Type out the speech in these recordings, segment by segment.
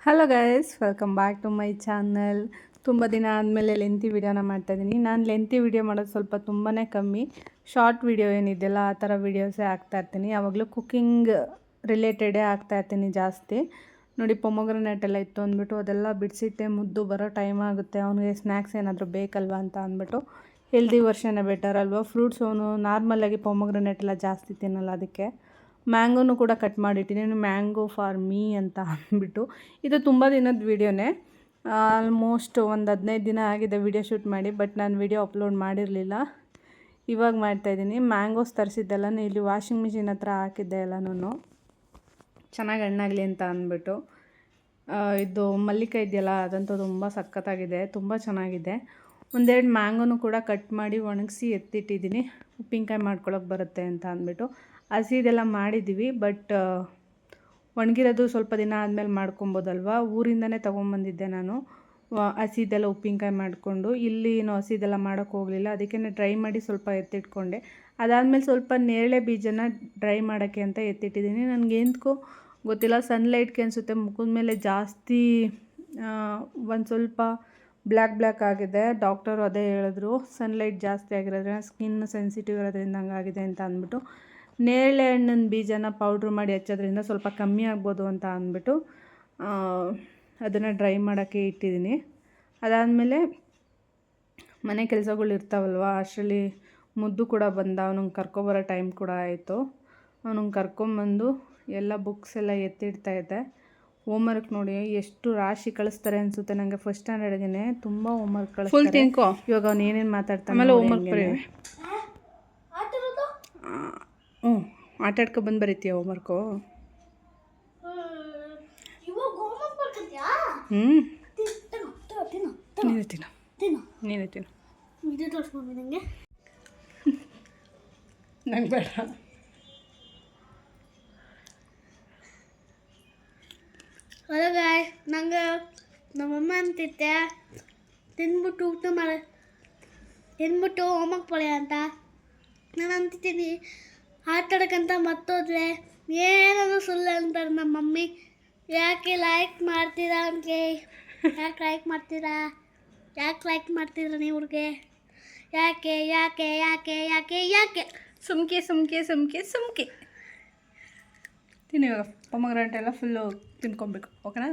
Hello guys, welcome back to my channel. ತುಂಬ ದಿನ ಆದಮೇಲೆ ಲೆಂತಿ ವಿಡಿಯೋನ ಮಾಡ್ತಾಯಿದ್ದೀನಿ. ನಾನು ಲೆಂತಿ ವಿಡಿಯೋ ಮಾಡೋದು ಸ್ವಲ್ಪ ತುಂಬಾ ಕಮ್ಮಿ. ಶಾರ್ಟ್ ವಿಡಿಯೋ ಏನಿದೆಯಲ್ಲ ಆ ಥರ ವೀಡಿಯೋಸೇ ಹಾಕ್ತಾಯಿರ್ತೀನಿ. ಯಾವಾಗಲೂ ಕುಕ್ಕಿಂಗ್ ರಿಲೇಟೆಡೇ ಹಾಕ್ತಾಯಿರ್ತೀನಿ ಜಾಸ್ತಿ. ನೋಡಿ, ಪೊಮೊಗ್ರನೇಟ್ ಎಲ್ಲ ಇತ್ತು ಅಂದ್ಬಿಟ್ಟು ಅದೆಲ್ಲ ಬಿಡಿಸಿಟ್ಟೆ. ಮುದ್ದು ಬರೋ ಟೈಮ್ ಆಗುತ್ತೆ, ಅವನಿಗೆ ಸ್ನ್ಯಾಕ್ಸ್ ಏನಾದರೂ ಬೇಕಲ್ವ ಅಂತ ಅಂದ್ಬಿಟ್ಟು ಹೆಲ್ದಿ ವರ್ಷನೇ ಬೆಟರ್ ಅಲ್ವಾ. ಫ್ರೂಟ್ಸ್ ಅವನು ನಾರ್ಮಲಾಗಿ ಪೊಮೊಗ್ರನೇಟ್ ಎಲ್ಲ ಜಾಸ್ತಿ ತಿನ್ನಲ್ಲ, ಅದಕ್ಕೆ ಮ್ಯಾಂಗೋನು ಕೂಡ ಕಟ್ ಮಾಡಿಟ್ಟಿದ್ದೀನಿ. ಮ್ಯಾಂಗೋ ಫಾರ್ ಮೀ ಅಂತ ಅಂದ್ಬಿಟ್ಟು. ಇದು ತುಂಬ ದಿನದ ವೀಡಿಯೋನೇ, ಆಲ್ಮೋಸ್ಟ್ ಒಂದು 15 ದಿನ ಆಗಿದೆ ವೀಡಿಯೋ ಶೂಟ್ ಮಾಡಿ. ಬಟ್ ನಾನು ವೀಡಿಯೋ ಅಪ್ಲೋಡ್ ಮಾಡಿರಲಿಲ್ಲ, ಇವಾಗ ಮಾಡ್ತಾಯಿದ್ದೀನಿ. ಮ್ಯಾಂಗೋಸ್ ತರಿಸಿದ್ದೆಲ್ಲ ಇಲ್ಲಿ ವಾಷಿಂಗ್ ಮಿಷಿನ್ ಹತ್ರ ಹಾಕಿದ್ದೆ ಎಲ್ಲನೂ ಚೆನ್ನಾಗಿ ಹಣ್ಣಾಗಲಿ ಅಂತ ಅಂದ್ಬಿಟ್ಟು. ಇದು ಮಲ್ಲಿಕಾಯಿ ಇದೆಯಲ್ಲ, ಅದಂತೂ ತುಂಬ ಸಖತ್ತಾಗಿದೆ, ತುಂಬ ಚೆನ್ನಾಗಿದೆ. ಒಂದೆರಡು ಮ್ಯಾಂಗೋನು ಕೂಡ ಕಟ್ ಮಾಡಿ ಒಣಗಿಸಿ ಎತ್ತಿಟ್ಟಿದ್ದೀನಿ, ಉಪ್ಪಿನಕಾಯಿ ಮಾಡ್ಕೊಳಕ್ಕೆ ಬರುತ್ತೆ ಅಂತ ಅಂದ್ಬಿಟ್ಟು. ಹಸಿದೆಲ್ಲ ಮಾಡಿದ್ದೀವಿ, ಬಟ್ ಒಣಗಿರೋದು ಸ್ವಲ್ಪ ದಿನ ಆದಮೇಲೆ ಮಾಡ್ಕೊಬೋದಲ್ವ. ಊರಿಂದನೇ ತೊಗೊಂಬಂದಿದ್ದೆ ನಾನು ಹಸಿದೆಲ್ಲ ಉಪ್ಪಿನಕಾಯಿ ಮಾಡಿಕೊಂಡು. ಇಲ್ಲಿ ಏನು ಹಸಿದೆಲ್ಲ ಮಾಡೋಕ್ಕೆ ಹೋಗಲಿಲ್ಲ, ಅದಕ್ಕೆ ಡ್ರೈ ಮಾಡಿ ಸ್ವಲ್ಪ ಎತ್ತಿಟ್ಕೊಂಡೆ. ಅದಾದಮೇಲೆ ಸ್ವಲ್ಪ ನೇರಳೆ ಬೀಜನ ಡ್ರೈ ಮಾಡೋಕ್ಕೆ ಅಂತ ಎತ್ತಿಟ್ಟಿದ್ದೀನಿ. ನನಗೇಂತಕ್ಕೂ ಗೊತ್ತಿಲ್ಲ, ಸನ್ಲೈಟ್ಗೆ ಅನಿಸುತ್ತೆ ಮುಖದ ಮೇಲೆ ಜಾಸ್ತಿ ಒಂದು ಸ್ವಲ್ಪ ಬ್ಲ್ಯಾಕ್ ಆಗಿದೆ. ಡಾಕ್ಟರು ಅದೇ ಹೇಳಿದ್ರು, ಸನ್ಲೈಟ್ ಜಾಸ್ತಿ ಆಗಿರೋದ್ರಿಂದ ಸ್ಕಿನ್ ಸೆನ್ಸಿಟಿವ್ ಇರೋದ್ರಿಂದ ಹಂಗಾಗಿದೆ ಅಂತ ಅಂದ್ಬಿಟ್ಟು. ನೇರಳೆ ಹಣ್ಣಿನ ಬೀಜನ ಪೌಡ್ರ್ ಮಾಡಿ ಹಚ್ಚೋದ್ರಿಂದ ಸ್ವಲ್ಪ ಕಮ್ಮಿ ಆಗ್ಬೋದು ಅಂತ ಅಂದ್ಬಿಟ್ಟು ಅದನ್ನು ಡ್ರೈ ಮಾಡೋಕ್ಕೆ ಇಟ್ಟಿದ್ದೀನಿ. ಅದಾದಮೇಲೆ ಮನೆ ಕೆಲಸಗಳು ಇರ್ತಾವಲ್ವ, ಅಷ್ಟರಲ್ಲಿ ಮುದ್ದು ಕೂಡ ಬಂದ. ಅವನಿಗೆ ಕರ್ಕೊಬರೋ ಟೈಮ್ ಕೂಡ ಆಯಿತು. ಅವನಿಗೆ ಕರ್ಕೊಂಬಂದು ಎಲ್ಲ ಬುಕ್ಸ್ ಎಲ್ಲ ಎತ್ತಿಡ್ತಾಯಿದ್ದೆ. ಹೋಮ್ವರ್ಕ್ ನೋಡಿ ಎಷ್ಟು ರಾಶಿ ಕಳಿಸ್ತಾರೆ ಅನಿಸುತ್ತೆ. ನನಗೆ ಫಸ್ಟ್ ಸ್ಟ್ಯಾಂಡರ್ಡ್ಗೆ ತುಂಬ ಹೋಮ್ವರ್ಕ್ ಕಳಿಸ್ತಾರೆ. ಇವಾಗ ಅವನು ಏನೇನು ಮಾತಾಡ್ತಾನೆ. ಆಮೇಲೆ ಹೋಮ್ವರ್ಕ್ ಆಟಾಡ್ಕೊ ಬಂದು ಬರೀತೀಯ ಹೋಮ್ವರ್ಕು? ನೀನೇ ತಿನ್ನು ನಂಗೆ ಬೇಡ. ಹಲೋ ಗಾಯ್, ನಂಗೆ ನಮ್ಮಮ್ಮ ಅಂತಿತ್ತೆ ತಿಂದ್ಬಿಟ್ಟು ಹೋಮ್ವರ್ಕ್ ಪೊಳೆ ಅಂತ. ನಾನು ಅಂತಿದ್ದೀನಿ ಆಟಾಡೋಕ್ಕಂತ ಮತ್ತೋದ್ರೆ ಏನಾದರೂ ಸುಳ್ಳು ಅಂತಾರೆ ನಮ್ಮ ಮಮ್ಮಿ. ಯಾಕೆ ಲೈಕ್ ಮಾಡ್ತೀರಾ ಅವನಿಗೆ? ಯಾಕೆ ಲೈಕ್ ಮಾಡ್ತೀರಾ ನೀವ್ರಿಗೆ? ಯಾಕೆ ಸುಮ್ಕೆ ತಿನ್ನಿ. ಇವಾಗ ಪೊಮೊಗ್ರನೇಟ್ ಎಲ್ಲ ಫುಲ್ಲು ತಿನ್ಕೊಬೇಕು, ಓಕೆನಾ?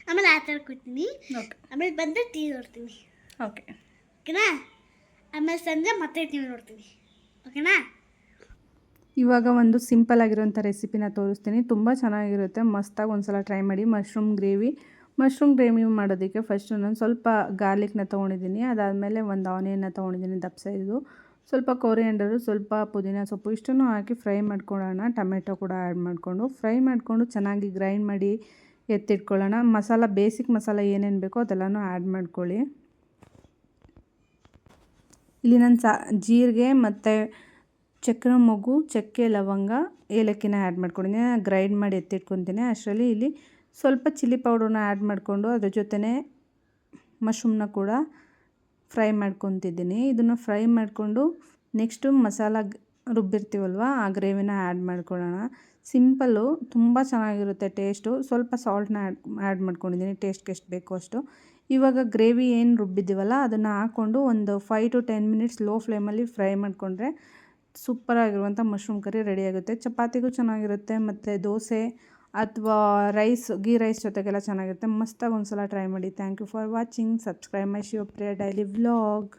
ಆಮೇಲೆ ಆಟಾಡ್ಕೊತೀನಿ. ಓಕೆ. ಆಮೇಲೆ ಬಂದರೆ ಟಿ ವಿ ನೋಡ್ತೀನಿ, ಓಕೆನಾ? ಆಮೇಲೆ ಸಂಜೆ ಮತ್ತೆ ಟಿ ವಿ ನೋಡ್ತೀನಿ, ಓಕೆನಾ? ಇವಾಗ ಒಂದು ಸಿಂಪಲ್ ಆಗಿರೋಂಥ ರೆಸಿಪಿನ ತೋರಿಸ್ತೀನಿ. ತುಂಬ ಚೆನ್ನಾಗಿರುತ್ತೆ, ಮಸ್ತಾಗಿ ಒಂದ್ಸಲ ಟ್ರೈ ಮಾಡಿ. ಮಶ್ರೂಮ್ ಗ್ರೇವಿ ಮಾಡೋದಕ್ಕೆ ಫಸ್ಟ್ ನಾನು ಸ್ವಲ್ಪ ಗಾರ್ಲಿಕ್ನ ತೊಗೊಂಡಿದ್ದೀನಿ. ಅದಾದಮೇಲೆ ಒಂದು ಆನಿಯನ್ನ ತೊಗೊಂಡಿದ್ದೀನಿ ದಪ್ಪ ಸೈಜು, ಸ್ವಲ್ಪ ಕೊರಿಯಂಡರು, ಸ್ವಲ್ಪ ಪುದೀನ ಸೊಪ್ಪು, ಇಷ್ಟನ್ನು ಹಾಕಿ ಫ್ರೈ ಮಾಡ್ಕೊಳ್ಳೋಣ. ಟೊಮೆಟೊ ಕೂಡ ಆ್ಯಡ್ ಮಾಡಿಕೊಂಡು ಚೆನ್ನಾಗಿ ಗ್ರೈಂಡ್ ಮಾಡಿ ಎತ್ತಿಟ್ಕೊಳ್ಳೋಣ. ಬೇಸಿಕ್ ಮಸಾಲ ಏನೇನು ಬೇಕೋ ಅದೆಲ್ಲನೂ ಆ್ಯಡ್ ಮಾಡ್ಕೊಳ್ಳಿ. ಇಲ್ಲಿ ನಾನು ಜೀರಿಗೆ ಮತ್ತು ಚಕ್ರ ಮೊಗ್ಗು, ಚಕ್ಕೆ, ಲವಂಗ, ಏಲಕ್ಕಿನ ಆ್ಯಡ್ ಮಾಡ್ಕೊಂಡಿದ್ದೀನಿ. ಗ್ರೈಂಡ್ ಮಾಡಿ ಎತ್ತಿಟ್ಕೊತೀನಿ. ಅಷ್ಟರಲ್ಲಿ ಇಲ್ಲಿ ಸ್ವಲ್ಪ ಚಿಲ್ಲಿ ಪೌಡ್ರನ್ನ ಆ್ಯಡ್ ಮಾಡಿಕೊಂಡು ಅದ್ರ ಜೊತೆನೇ ಮಶ್ರೂಮ್ನ ಕೂಡ ಫ್ರೈ ಮಾಡ್ಕೊತಿದ್ದೀನಿ. ಇದನ್ನು ಫ್ರೈ ಮಾಡಿಕೊಂಡು ನೆಕ್ಸ್ಟು ಮಸಾಲ ರುಬ್ಬಿರ್ತೀವಲ್ವ ಆ ಗ್ರೇವಿನ ಆ್ಯಡ್ ಮಾಡ್ಕೊಳ್ಳೋಣ. ಸಿಂಪಲ್ಲು, ತುಂಬ ಚೆನ್ನಾಗಿರುತ್ತೆ ಟೇಸ್ಟು. ಸ್ವಲ್ಪ ಸಾಲ್ಟ್ನ ಆ್ಯಡ್ ಮಾಡ್ಕೊಂಡಿದ್ದೀನಿ, ಟೇಸ್ಟ್ಗೆ ಎಷ್ಟು ಬೇಕೋ ಅಷ್ಟು. ಇವಾಗ ಗ್ರೇವಿ ಏನು ರುಬ್ಬಿದ್ದೀವಲ್ಲ ಅದನ್ನು ಹಾಕ್ಕೊಂಡು ಒಂದು 5 to 10 ಮಿನಿಟ್ಸ್ ಲೋ ಫ್ಲೇಮಲ್ಲಿ ಫ್ರೈ ಮಾಡಿಕೊಂಡ್ರೆ ಸೂಪರಾಗಿರುವಂಥ ಮಶ್ರೂಮ್ ಕರಿ ರೆಡಿಯಾಗುತ್ತೆ. ಚಪಾತಿಗೂ ಚೆನ್ನಾಗಿರುತ್ತೆ ಮತ್ತು ದೋಸೆ ಅಥವಾ ಗೀ ರೈಸ್ ಜೊತೆಗೆಲ್ಲ ಚೆನ್ನಾಗಿರುತ್ತೆ. ಮಸ್ತಾಗಿ ಒಂದ್ಸಲ ಟ್ರೈ ಮಾಡಿ. Thank you for watching. Subscribe my Shivapriya daily vlog.